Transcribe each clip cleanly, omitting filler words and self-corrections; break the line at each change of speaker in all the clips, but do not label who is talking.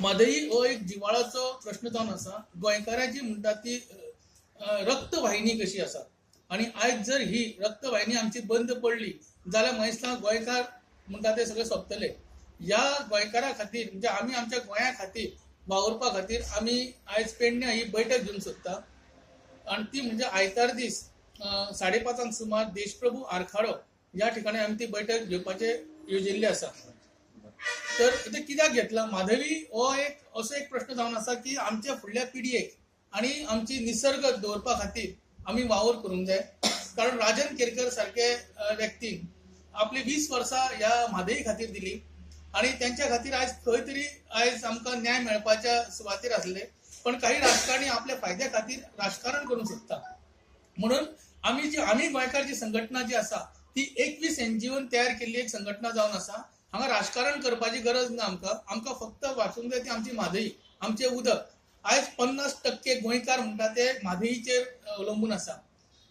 म्हादई हो एक जिवाळाचो प्रश्न जावन आसा. गोंयकारांची म्हणटा ती रक्तवाहिनी कशी आसा आणि आयज जर ही रक्तवाहिनी आमची बंद पडली जाल्यार मागीर दिसता गोंयकार म्हणटा ते सगळे सोंपतले. ह्या गोंयकारा खातीर म्हणजे आमी आमच्या गोंया खातीर वावरपा खातीर आमी आयज पेडण्या ही बैठक घेवंक सोदता आणि ती म्हणजे आयतार दीस 5:30 सुमार देशप्रभू आरखाडो ह्या ठिकाणी आमी ती बैठक घेवपाचे येवजिल्ले आसा. तर ते कित्याक घेतला म्हादई हो एक असो एक प्रश्न जावन आसा की आमच्या फुडल्या पिडयेक आणि आमची निसर्ग दवरपा खातीर आमी वावर करूंक जाय. कारण राजन केरकर सारखे व्यक्तीन आपली 20 वर्सां ह्या म्हादई खातीर दिली आणि त्यांच्या खातीर आयज खंय तरी आयज आमकां न्याय मेळपाच्या सुवातेर आसले. पण काही राजकारणी आपल्या फायद्या खातीर राजकारण करूंक सोदता. म्हणून आमी गोंयकार जी संघटना जी आसा ती 21 NGOन तयार केल्ली एक संघटना जावन आसा. हांगा राजकारण करपाची गरज ना. आमकां फक्त वाचूंक जाय ती आमची म्हादई, आमचे उदक. आयज 50% गोंयकार म्हणटा ते म्हादईचेर अवलंबून आसा.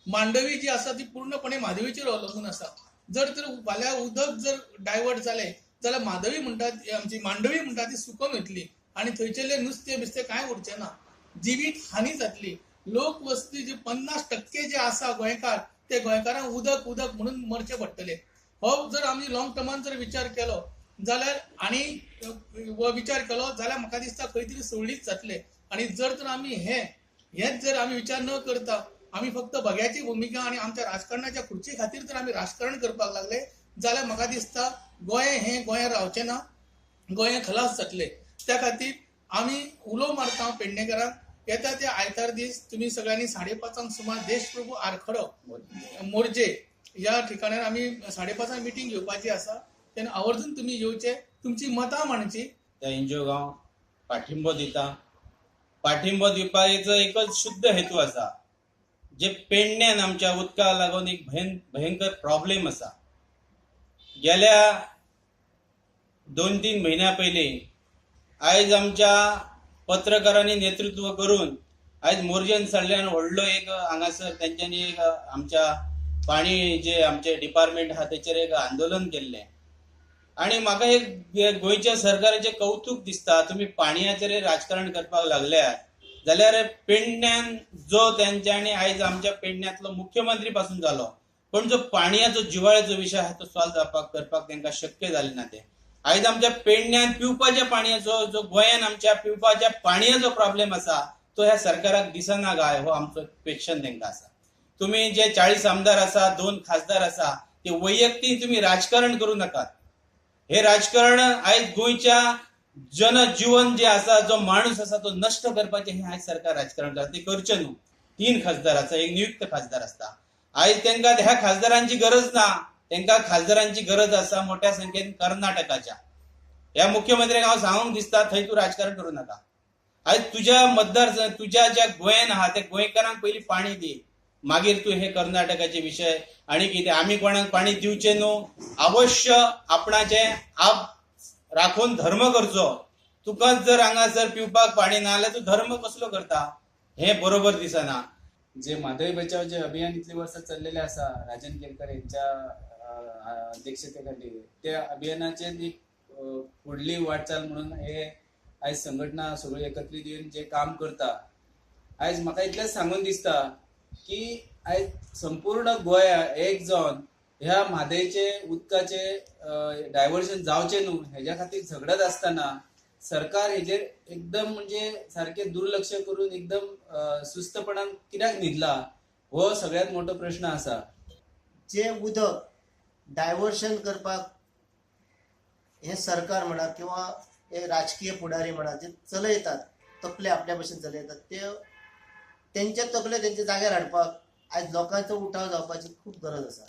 मांडवी जी आसा ती पूर्णपणे म्हादईचेर अवलंबून आसा. जर फाल्यां उदक जर डायवर्ट जालें जाल्यार म्हादई म्हणटा आमची मांडवी म्हणटा ती सुकून वतली आणि थंयचेले नुस्तें बिस्तें कांय उरचें ना. जिवीत हानी जातली. लोकवस्ती जी 50% जे आसा गोंयकार ते गोंयकारांक उदक उदक म्हणून मरचे पडटले. हो जर आमी लॉंग टर्मान जर विचार केलो जाल्यार आनी विचार केलो जाल्यार म्हाका दिसता खंय तरी सुरळीत जातले. आणि जर तर आमी हेच जर आमी विचार न करता आमी फक्त भग्याची भुमिका आणि आमच्या राजकारणाच्या खुर्ची खातीर जर आमी राजकारण करपाक लागले जाल्यार म्हाका दिसता गोंय रावचें ना, गोंय खलास जातले. त्या खातीर आमी उलो मारता पेडणेकरांक. येता ते आयतार दीस तुमी सगळ्यांनी 5:30 सुमार देशप्रभू आरखडो मोर्जे या ठिकाणार आमी 5:30 मिटींग घेवपाची आसा. तेन्ना आवर्जून तुमी येवचे, तुमची मतां मांडची.
त्या एनजीओ गांव पाठिंबो दिता. पाठिंबो दिवपाचो एकच शुद्ध हेतू आसा. जे पेडण्यान आमच्या उदकाक लागून एक भयंकर प्रॉब्लेम आसा. गेल्या 2-3 महिन्या पयलीं आयज आमच्या पत्रकारांनी नेतृत्व करून आयज मोर्जेन सडल्यान व्हडलो एक हांगासर तेंच्यांनी एक आमच्या पाणी जे आमचे डिपार्टमेंट आहा तेचेर एक आंदोलन केल्लें. आणि म्हाका एक गोंयच्या सरकाराचें कौतुक दिसता. तुमी पाणयाचेर राजकारण करपाक लागल्यात जाल्यार पेडण्यान जो तेंच्यांनी आयज आमच्या पेडण्यांतलो मुख्यमंत्री पासून जालो पण जो पाणयाचो जिवाळ्याचो विशय आहा तो सॉल्व करपाक तांकां शक्य जालें ना. ते आयज आमच्या पेडण्यान पिवपाच्या पाणयाचो जो गोंयान आमच्या पिवपाच्या पाणयाचो प्रॉब्लेम आसा तो ह्या सरकाराक दिसना काय हो आमचो क्वेश्चन तांकां आसा. तुम्ही जे 40 आमदार आसा, 2 खासदार आसा ते वैयक्तीक तुम्ही राजकारण करू नकात. हे राजकारण आयज गोंयच्या जनजीवन जे आसा, जो माणूस आसा तो नष्ट करपाचे हे आयज सरकार राजकारण करता. ते करचे न्हू. 3 खासदार आसा, एक नियुक्त खासदार आसता. आयज तांकां ह्या खासदारांची गरज ना. तांकां खासदारांची गरज आसा मोठ्या संख्येन कर्नाटकाच्या. ह्या मुख्यमंत्र्याक हांव सांगूंक दिसता थंय तूं राजकारण करू नका. आयज तुझ्या ज्या गोंयान आहा त्या गोंयकारांक पयलीं पाणी दी, मागीर तू हे कर्नाटकाचे विषय आणि कितें आमी कोणाक पाणी दिवचे न्हू. अवश्य आपणाचे आप राखून धर्म करचो. तुका जर हांगासर पिवपाक पाणी ना जाल्यार तू धर्म कसलो करता हे बरोबर दिसना.
जे म्हादई बचाव जे अभियान इतली वर्सां चल्लेले आसा राजन केरकर यांच्या अध्यक्षतेखाली, त्या अभियानाचे एक फुडली वाटचाल म्हणून हे आयज संघटना सगळी एकत्रित येवन जे काम करता. आयज म्हाका इतलेंच सांगून दिसता की आयज संपूर्ण गोंया एक जावन ह्या म्हादईचे उदकाचे डायव्हर्शन जावचे न्हू हेज्या खातीर झगडत आसतना सरकार हेजेर एकदम म्हणजे सारखे दुर्लक्ष करून एकदम सुस्तपणान कित्याक न्हिदला हो सगळ्यात मोठो प्रश्न आसा.
जे उदक डायव्हर्शन करपाक हे सरकार म्हणा किंवा हे राजकीय पुढारी म्हणा जे चलयतात, तकले आपल्या भशेन चलयतात, ते तेंचे तकले तेंच्या जाग्यार हाडपाक आयज लोकांचो उठाव जावपाची खूब गरज आसा.